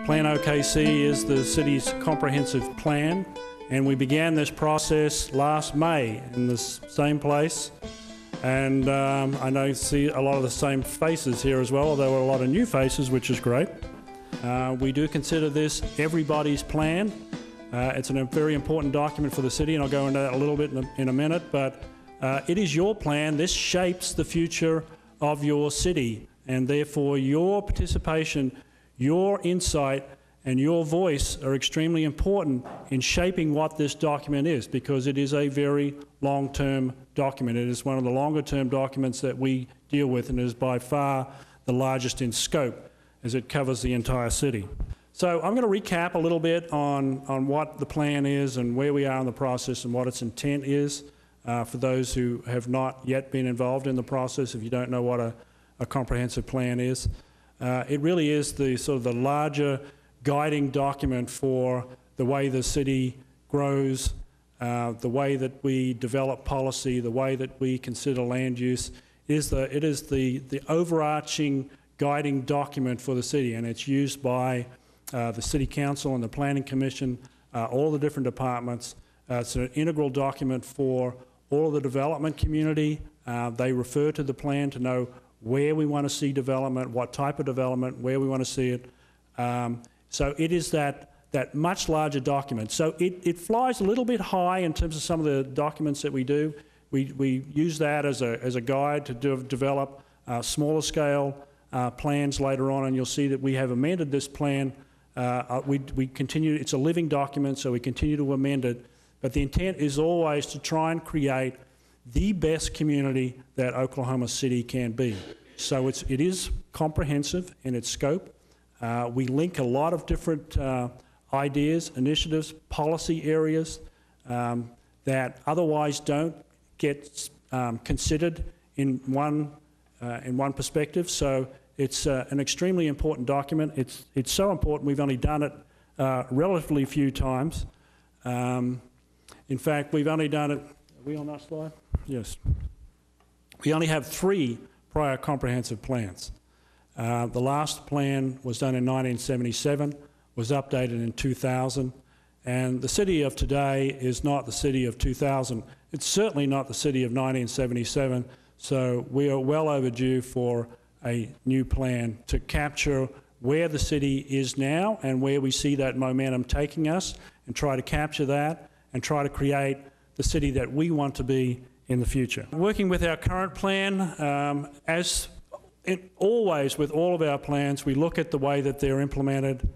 PlanOKC is the city's comprehensive plan, and we began this process last May in this same place. And I know see a lot of the same faces here as well, although there are a lot of new faces, which is great. We do consider this everybody's plan. It's a very important document for the city, and I'll go into that a little bit in a minute, but it is your plan. This shapes the future of your city, and therefore your participation, your insight, and your voice are extremely important in shaping what this document is, because it is a very long-term document. It is one of the longer-term documents that we deal with, and it is by far the largest in scope as it covers the entire city. So I'm going to recap a little bit on what the plan is and where we are in the process and what its intent is for those who have not yet been involved in the process, if you don't know what a comprehensive plan is. It really is the sort of the larger guiding document for the way the city grows, the way that we develop policy, the way that we consider land use. It is the overarching guiding document for the city, and it's used by the City Council and the Planning Commission, all the different departments. It's an integral document for all of the development community. They refer to the plan to know where we want to see development, what type of development, where we want to see it. So it is that much larger document. So it flies a little bit high in terms of some of the documents that we do. We use that as a guide to develop smaller scale plans later on, and you'll see that we have amended this plan. We continue, it's a living document, so we continue to amend it, but the intent is always to try and create the best community that Oklahoma City can be. So it is comprehensive in its scope. We link a lot of different ideas, initiatives, policy areas that otherwise don't get considered in one perspective. So it's an extremely important document. It's so important we've only done it relatively few times. In fact, we've only done it, are we on that slide? Yes. We only have 3 prior comprehensive plans. The last plan was done in 1977, was updated in 2000, and the city of today is not the city of 2000. It's certainly not the city of 1977, so we are well overdue for a new plan to capture where the city is now and where we see that momentum taking us, and try to capture that and try to create the city that we want to be in the future. Working with our current plan, as always with all of our plans, we look at the way that they're implemented,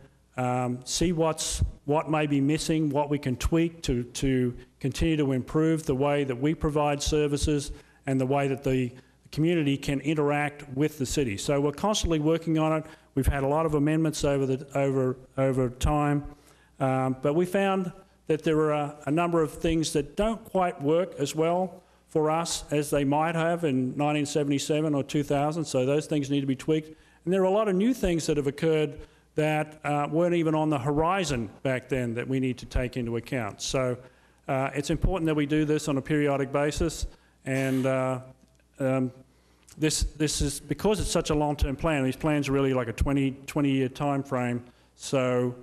see what may be missing, what we can tweak to continue to improve the way that we provide services and the way that the community can interact with the city. So we're constantly working on it. We've had a lot of amendments over time, but we found that there are a number of things that don't quite work as well for us as they might have in 1977 or 2000, so those things need to be tweaked. And there are a lot of new things that have occurred that weren't even on the horizon back then that we need to take into account. So it's important that we do this on a periodic basis, and this is, because it's such a long-term plan, these plans are really like a 20-year time frame, so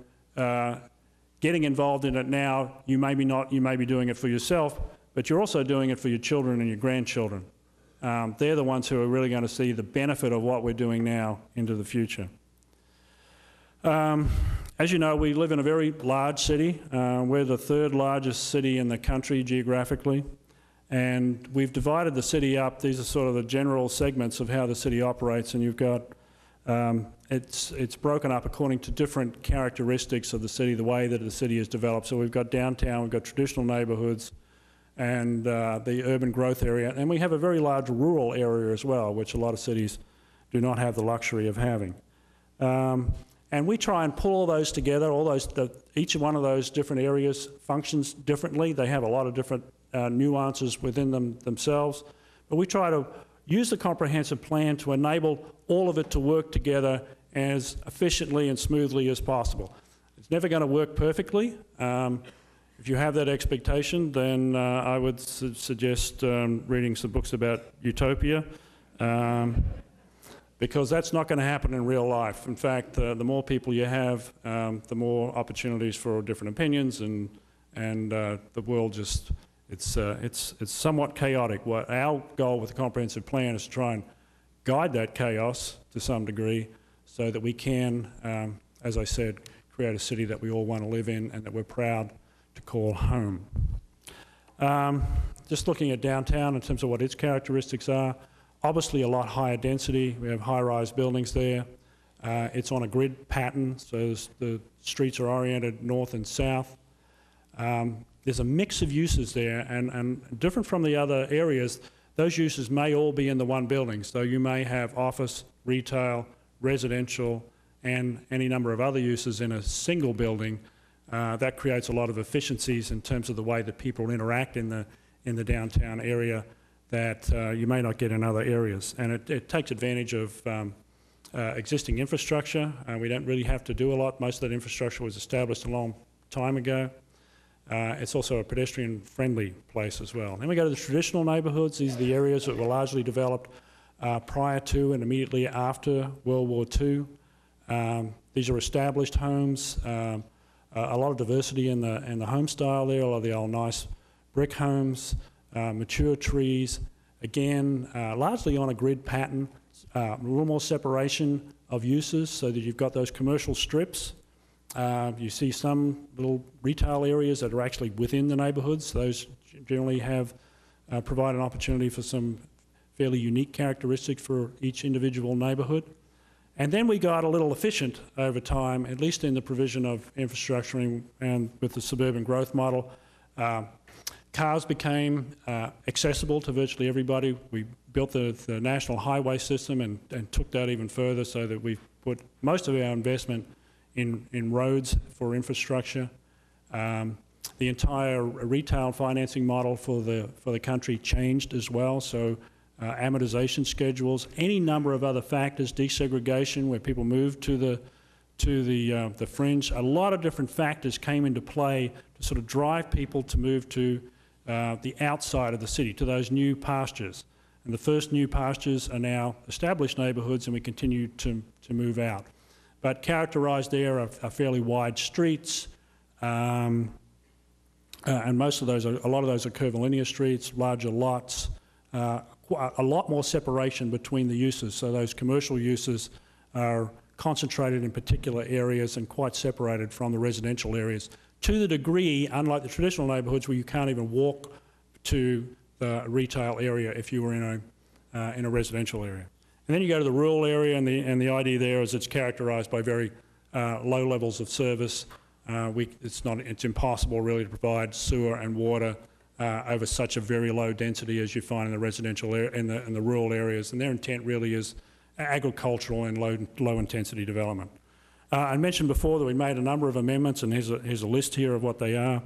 getting involved in it now, you may be doing it for yourself, but you're also doing it for your children and your grandchildren. They're the ones who are really going to see the benefit of what we're doing now into the future. As you know, we live in a very large city. We're the 3rd largest city in the country geographically, and we've divided the city up. These are sort of the general segments of how the city operates, and you've got it's broken up according to different characteristics of the city, the way that the city is developed. So we've got downtown, we've got traditional neighbourhoods, and the urban growth area, and we have a very large rural area as well, which a lot of cities do not have the luxury of having. And we try and pull all those together. Each one of those different areas functions differently. They have a lot of different nuances within themselves, but we try to use the comprehensive plan to enable all of it to work together as efficiently and smoothly as possible. It's never going to work perfectly. If you have that expectation, then I would suggest reading some books about utopia. because that's not going to happen in real life. In fact, the more people you have, the more opportunities for different opinions, and the world just, it's somewhat chaotic. What our goal with the comprehensive plan is to try and guide that chaos to some degree so that we can, as I said, create a city that we all want to live in and that we're proud to call home. Just looking at downtown in terms of what its characteristics are, obviously a lot higher density. We have high-rise buildings there. It's on a grid pattern, so the streets are oriented north and south. There's a mix of uses there, and different from the other areas, those uses may all be in the one building. So you may have office, retail, residential, and any number of other uses in a single building. That creates a lot of efficiencies in terms of the way that people interact in the downtown area that you may not get in other areas. And it takes advantage of existing infrastructure. We don't really have to do a lot. Most of that infrastructure was established a long time ago. It's also a pedestrian-friendly place as well. Then we go to the traditional neighbourhoods. These are the areas that were largely developed prior to and immediately after World War II. These are established homes. A lot of diversity in the home style there. A lot of the old nice brick homes, mature trees. Again, largely on a grid pattern. A little more separation of uses so that you've got those commercial strips. You see some little retail areas that are actually within the neighbourhoods. Those generally have provide an opportunity for some fairly unique characteristics for each individual neighbourhood. And then we got a little efficient over time, at least in the provision of infrastructure and with the suburban growth model. Cars became accessible to virtually everybody. We built the national highway system and took that even further so that we've put most of our investment in roads for infrastructure. The entire retail financing model for the country changed as well. So amortization schedules, any number of other factors, desegregation where people moved to the fringe. A lot of different factors came into play to sort of drive people to move to the outside of the city, to those new pastures. And the first new pastures are now established neighbourhoods, and we continue to move out. But characterised there are fairly wide streets, and most of those, a lot of those are curvilinear streets, larger lots, a lot more separation between the uses. So those commercial uses are concentrated in particular areas and quite separated from the residential areas, to the degree, unlike the traditional neighbourhoods, where you can't even walk to the retail area if you were in a residential area. And then you go to the rural area, and the idea there is it's characterised by very low levels of service. It's impossible really to provide sewer and water over such a very low density as you find in the residential area, in the rural areas. And their intent really is agricultural and low intensity development. I mentioned before that we made a number of amendments, and here's a list here of what they are.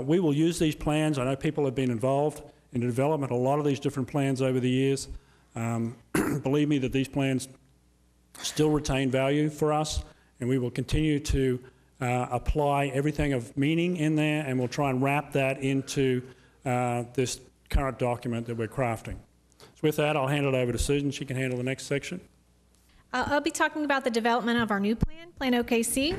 We will use these plans. I know people have been involved in the development of a lot of these different plans over the years. Believe me that these plans still retain value for us, and we will continue to apply everything of meaning in there, and we'll try and wrap that into this current document that we're crafting. So with that, I'll hand it over to Susan. She can handle the next section. I'll be talking about the development of our new plan, PlanOKC.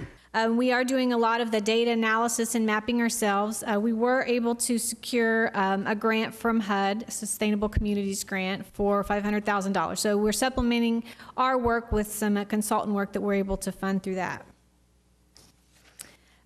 We are doing a lot of the data analysis and mapping ourselves. We were able to secure a grant from HUD, a Sustainable Communities Grant, for $500,000. So we're supplementing our work with some consultant work that we're able to fund through that.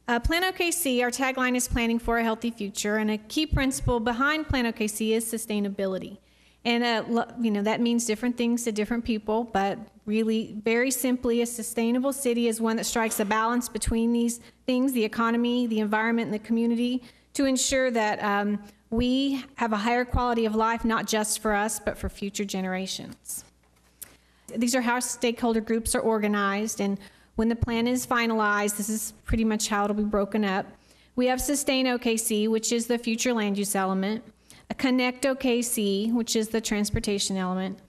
PlanOKC, our tagline is planning for a healthy future, and a key principle behind PlanOKC is sustainability. And that means different things to different people, but really, very simply, a sustainable city is one that strikes a balance between these things, the economy, the environment, and the community, to ensure that we have a higher quality of life, not just for us, but for future generations. These are how stakeholder groups are organized, and when the plan is finalized, this is pretty much how it'll be broken up. We have Sustain OKC, which is the future land use element, a Connect OKC, which is the transportation element,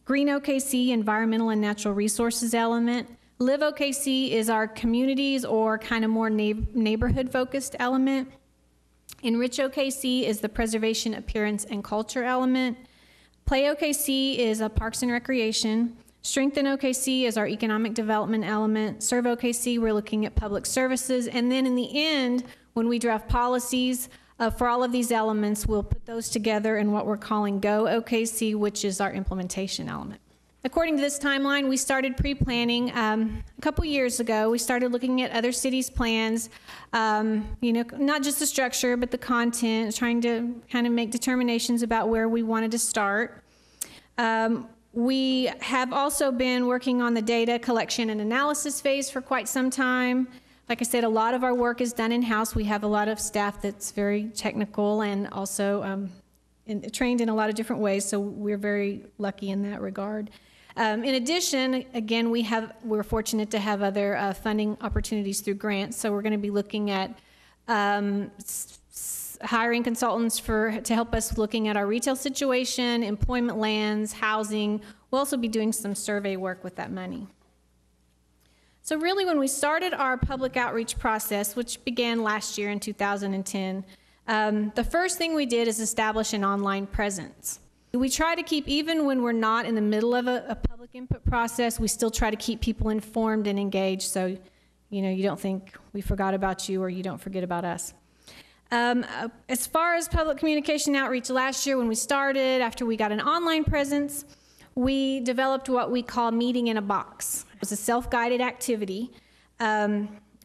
Green OKC, environmental and natural resources element, Live OKC is our communities or kind of more neighborhood focused element, Enrich OKC is the preservation, appearance, and culture element, Play OKC is a parks and recreation, Strengthen OKC is our economic development element. Serve OKC, we're looking at public services. And then in the end, when we draft policies for all of these elements, we'll put those together in what we're calling Go OKC, which is our implementation element. According to this timeline, we started pre-planning a couple years ago. We started looking at other cities' plans, not just the structure, but the content, trying to kind of make determinations about where we wanted to start. We have also been working on the data collection and analysis phase for quite some time. Like I said, a lot of our work is done in-house. We have a lot of staff that's very technical and also trained in a lot of different ways, so we're very lucky in that regard. In addition, again, we're fortunate to have other funding opportunities through grants, so we're going to be looking at hiring consultants to help us looking at our retail situation, employment lands, housing. We'll also be doing some survey work with that money. So really, when we started our public outreach process, which began last year in 2010, the first thing we did is establish an online presence. We try to keep, even when we're not in the middle of a public input process, we still try to keep people informed and engaged, so you don't think we forgot about you or you don't forget about us. As far as public communication outreach, last year when we started, after we got an online presence, we developed what we call Meeting in a Box. It was a self-guided activity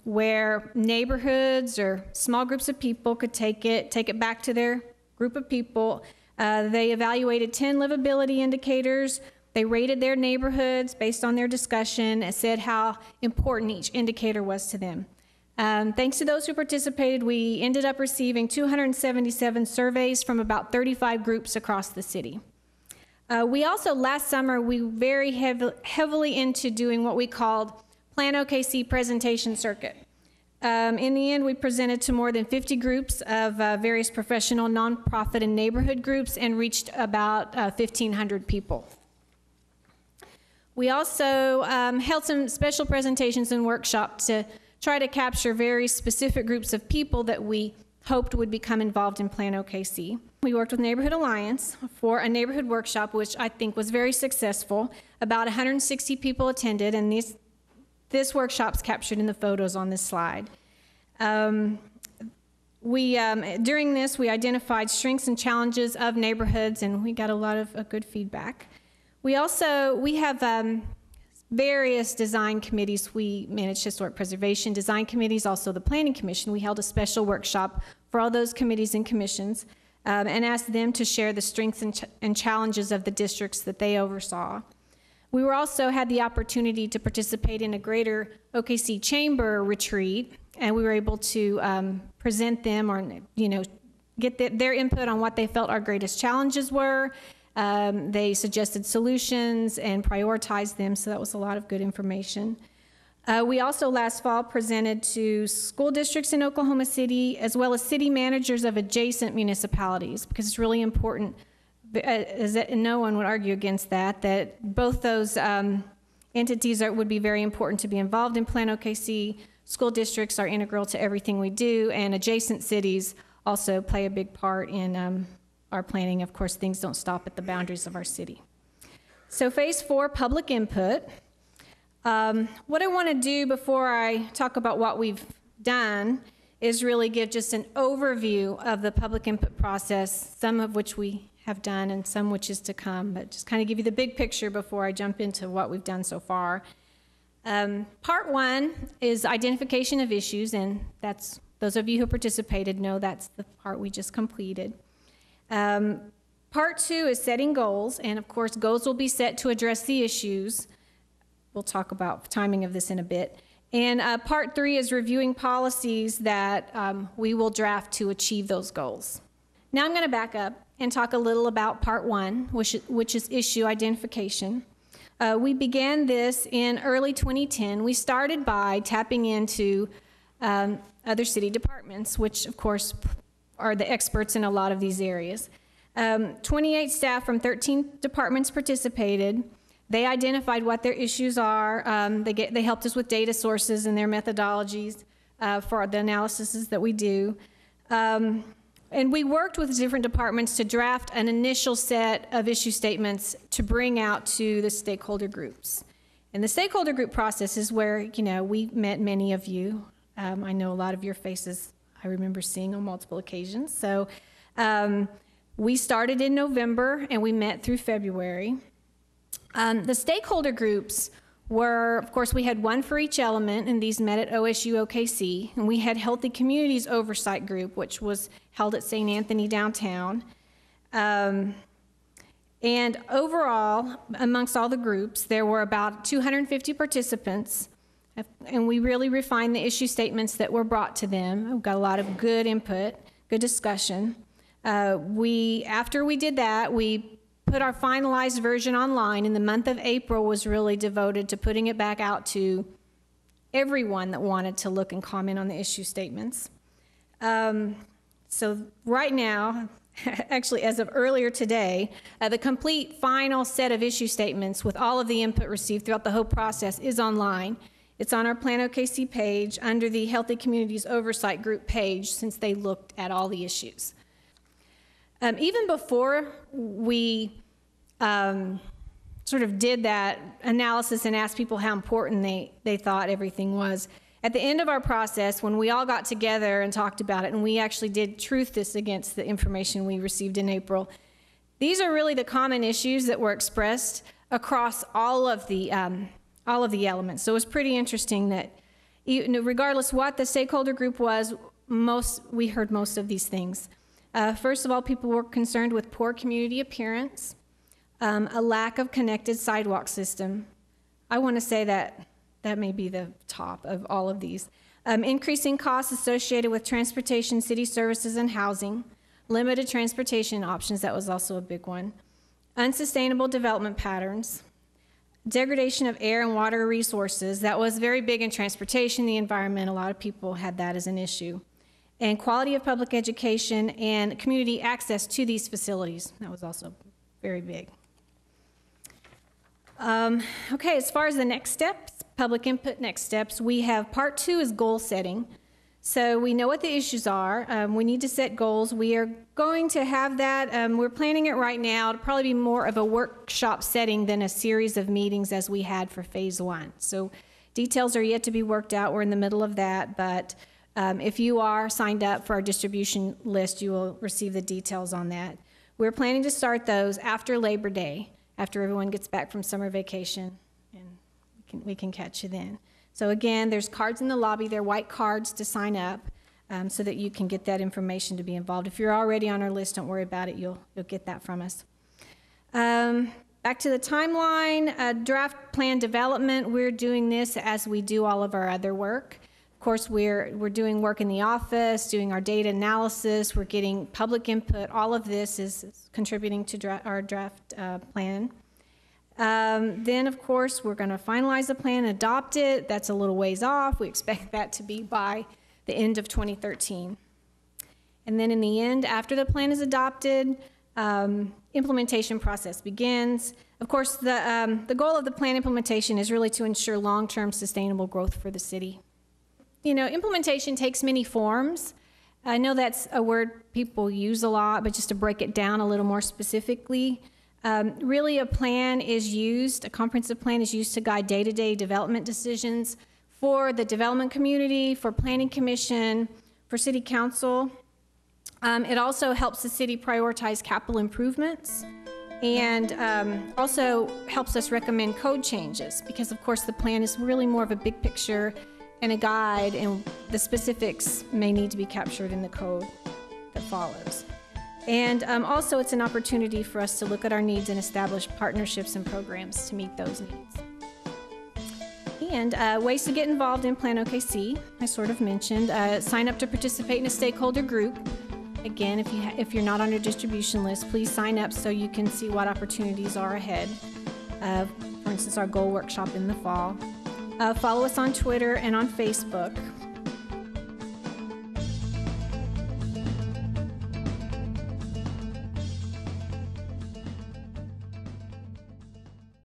where neighborhoods or small groups of people could take it back to their group of people. They evaluated 10 livability indicators. They rated their neighborhoods based on their discussion and said how important each indicator was to them. Thanks to those who participated, we ended up receiving 277 surveys from about 35 groups across the city. We also, last summer, we very heavily into doing what we called PlanOKC presentation circuit. In the end, we presented to more than 50 groups of various professional, nonprofit, and neighborhood groups and reached about 1,500 people. We also held some special presentations and workshops to try to capture very specific groups of people that we hoped would become involved in PlanOKC. We worked with Neighborhood Alliance for a neighborhood workshop, which I think was very successful. About 160 people attended, and this workshop's captured in the photos on this slide. During this, we identified strengths and challenges of neighborhoods, and we got a lot of good feedback. We have various design committees. We manage historic preservation design committees, also the Planning Commission. We held a special workshop for all those committees and commissions and asked them to share the strengths and challenges of the districts that they oversaw. We also had the opportunity to participate in a greater OKC Chamber retreat, and we were able to present them or get their input on what they felt our greatest challenges were. They suggested solutions and prioritized them, so that was a lot of good information. We also last fall presented to school districts in Oklahoma City as well as city managers of adjacent municipalities, because it's really important, and no one would argue against that both those entities would be very important to be involved in PlanOKC. School districts are integral to everything we do, and adjacent cities also play a big part in our planning. Of course, things don't stop at the boundaries of our city. So phase 4, public input. What I want to do before I talk about what we've done is really give just an overview of the public input process, some of which we have done and some which is to come, but just kind of give you the big picture before I jump into what we've done so far. Part 1 is identification of issues, and that's, those of you who participated know that's the part we just completed. Part 2 is setting goals, and of course goals will be set to address the issues. We'll talk about timing of this in a bit. And part 3 is reviewing policies that we will draft to achieve those goals. Now I'm going to back up and talk a little about part 1, which is issue identification. We began this in early 2010. We started by tapping into other city departments, which of course are the experts in a lot of these areas. 28 staff from 13 departments participated. They identified what their issues are. They helped us with data sources and their methodologies for the analyses that we do. And we worked with different departments to draft an initial set of issue statements to bring out to the stakeholder groups. And the stakeholder group process is where, we met many of you. I know a lot of your faces I remember seeing on multiple occasions. So we started in November and we met through February. The stakeholder groups were, of course, we had one for each element, and these met at OSU OKC. And we had Healthy Communities Oversight Group, which was held at St. Anthony downtown. And overall, amongst all the groups, there were about 250 participants, and we really refined the issue statements that were brought to them. We got a lot of good input, good discussion. After we did that, we put our finalized version online, and the month of April was really devoted to putting it back out to everyone that wanted to look and comment on the issue statements. So right now, actually as of earlier today, the complete final set of issue statements with all of the input received throughout the whole process is online. It's on our PlanOKC page under the Healthy Communities Oversight Group page, since they looked at all the issues. Even before we sort of did that analysis and asked people how important they thought everything was, at the end of our process, when we all got together and talked about it, and we actually did truth this against the information we received in April, these are really the common issues that were expressed across all of the elements. So it was pretty interesting that, regardless what the stakeholder group was, we heard most of these things. First of all, people were concerned with poor community appearance, a lack of connected sidewalk system. I want to say that may be the top of all of these. Increasing costs associated with transportation, city services, and housing. Limited transportation options, that was also a big one. Unsustainable development patterns. Degradation of air and water resources. That was very big in transportation, the environment. A lot of people had that as an issue. And quality of public education and community access to these facilities. That was also very big. Okay, as far as the next steps, public input next steps, we have part 2 is goal setting. So we know what the issues are. We need to set goals. We are going to have that. We're planning it right now to probably be more of a workshop setting than a series of meetings as we had for phase 1. So details are yet to be worked out. We're in the middle of that, but if you are signed up for our distribution list, you will receive the details on that. We're planning to start those after Labor Day, after everyone gets back from summer vacation, and we can catch you then. So again, there's cards in the lobby. They're white cards to sign up so that you can get that information to be involved. If you're already on our list, don't worry about it. You'll get that from us. Back to the timeline, draft plan development. We're doing this as we do all of our other work. Of course, we're doing work in the office, doing our data analysis. We're getting public input. All of this is contributing to our draft plan. Then, of course, we're going to finalize the plan, adopt it. That's a little ways off. We expect that to be by the end of 2013. And then in the end, after the plan is adopted, implementation process begins. Of course, the goal of the plan implementation is really to ensure long-term sustainable growth for the city. Implementation takes many forms. I know that's a word people use a lot, but just to break it down a little more specifically, really a plan is used, a comprehensive plan is used to guide day-to-day development decisions for the development community, for planning commission, for city council. It also helps the city prioritize capital improvements, and also helps us recommend code changes, because of course the plan is really more of a big picture and a guide, and the specifics may need to be captured in the code that follows. And also it's an opportunity for us to look at our needs and establish partnerships and programs to meet those needs. And ways to get involved in PlanOKC, I sort of mentioned. Sign up to participate in a stakeholder group. Again, if you're not on your distribution list, please sign up so you can see what opportunities are ahead. For instance, our goal workshop in the fall. Follow us on Twitter and on Facebook.